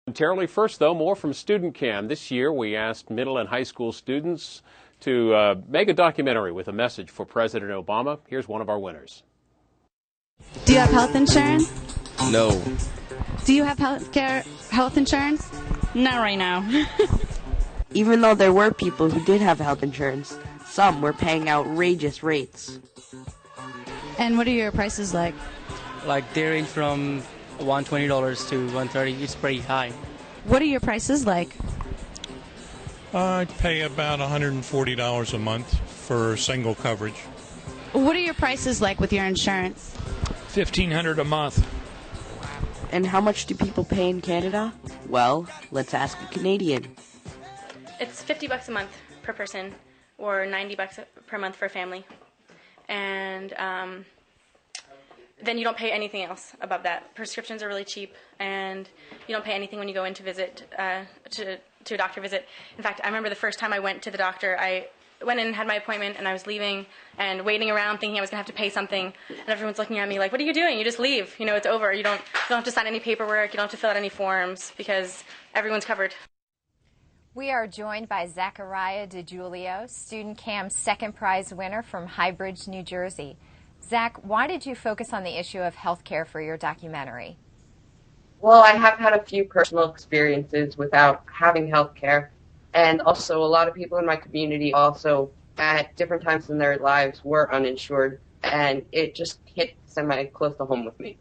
Momentarily. First, though, more from StudentCam. This year, we asked middle and high school students to make a documentary with a message for President Obama. Here's one of our winners. Do you have health insurance? No. Do you have health insurance? Not right now. Even though there were people who did have health insurance, some were paying outrageous rates. And what are your prices like? Like they range from $120 to $130. It's pretty high. What are your prices like? I pay about $140 a month for single coverage. What are your prices like with your insurance? $1,500 a month. And how much do people pay in Canada? Well, let's ask a Canadian. It's $50 a month per person, or $90 per month for a family. And then you don't pay anything else above that. Prescriptions are really cheap, and you don't pay anything when you go in to visit, to a doctor visit. In fact, I remember the first time I went to the doctor, I went in and had my appointment, and I was leaving and waiting around thinking I was going to have to pay something, and everyone's looking at me like, what are you doing? You just leave. You know, it's over. You don't have to sign any paperwork. You don't have to fill out any forms because everyone's covered. We are joined by Zachariah DeGiulio, StudentCam's second prize winner from Highbridge, New Jersey. Zach, why did you focus on the issue of health care for your documentary? Well, I have had a few personal experiences without having health care, and also a lot of people in my community also at different times in their lives were uninsured, and it just hit semi-close to home with me.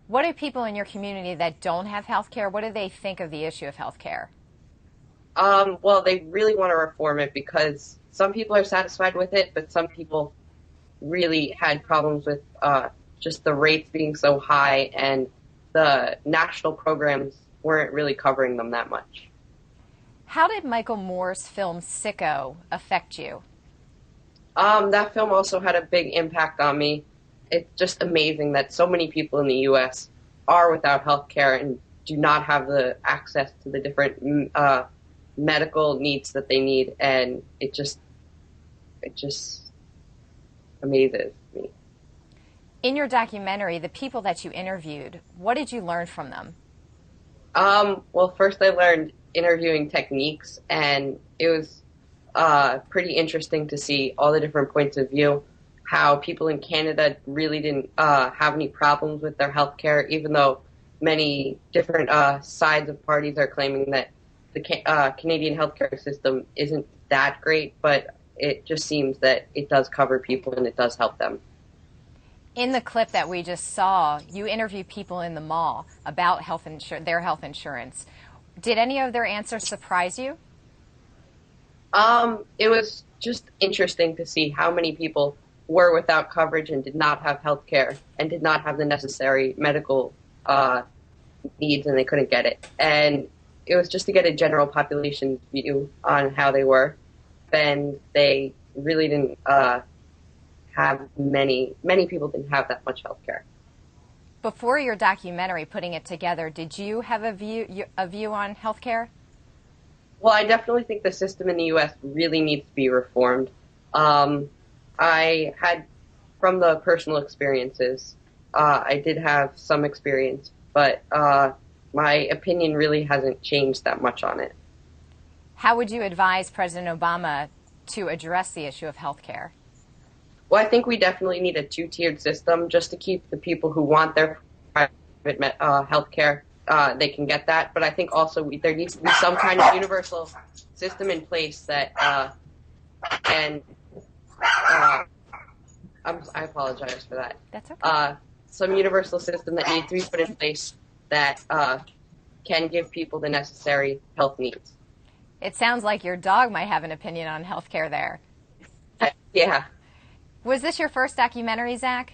What do people in your community that don't have health care, what do they think of the issue of health care? Well, they really want to reform it because some people are satisfied with it, but some people really had problems with just the rates being so high, and the national programs weren't really covering them that much. How did Michael Moore's film Sicko affect you? That film also had a big impact on me. It's just amazing that so many people in the U.S. are without health care and do not have the access to the different medical needs that they need, and it just amazes me. In your documentary, the people that you interviewed, what did you learn from them? Well, first I learned interviewing techniques, and it was pretty interesting to see all the different points of view, how people in Canada really didn't have any problems with their health care, even though many different sides of parties are claiming that the Canadian healthcare system isn't that great, but it just seems that it does cover people and it does help them. In the clip that we just saw, you interviewed people in the mall about their health insurance. Did any of their answers surprise you? It was just interesting to see how many people were without coverage and did not have health care and did not have the necessary medical needs, and they couldn't get it. And it was just to get a general population view on how they were. And they really didn't have many people didn't have that much health care. Before your documentary, putting it together, did you have a view on health care? Well, I definitely think the system in the U.S. really needs to be reformed. I had, from the personal experiences, I did have some experience, but my opinion really hasn't changed that much on it. How would you advise President Obama to address the issue of health care? Well, I think we definitely need a two-tiered system just to keep the people who want their private health care, they can get that. But I think also there needs to be some kind of universal system in place that I apologize for that. That's okay. Some universal system that needs to be put in place that can give people the necessary health needs. It sounds like your dog might have an opinion on health care there. Yeah. Was this your first documentary, Zach?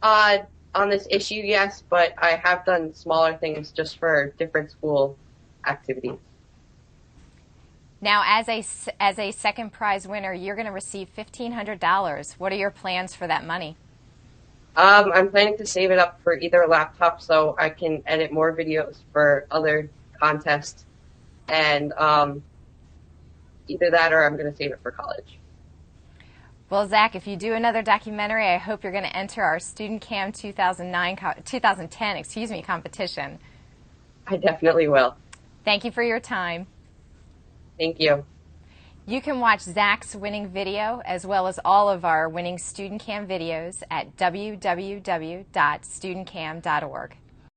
On this issue, yes, but I have done smaller things just for different school activities. Now, as a second prize winner, you're going to receive $1,500. What are your plans for that money? I'm planning to save it up for either a laptop so I can edit more videos for other contests, and either that or I'm going to save it for college. Well, Zach, if you do another documentary, I hope you're going to enter our StudentCam 2010 competition. I definitely will. Thank you for your time. Thank you. You can watch Zach's winning video as well as all of our winning StudentCam videos at www.studentcam.org.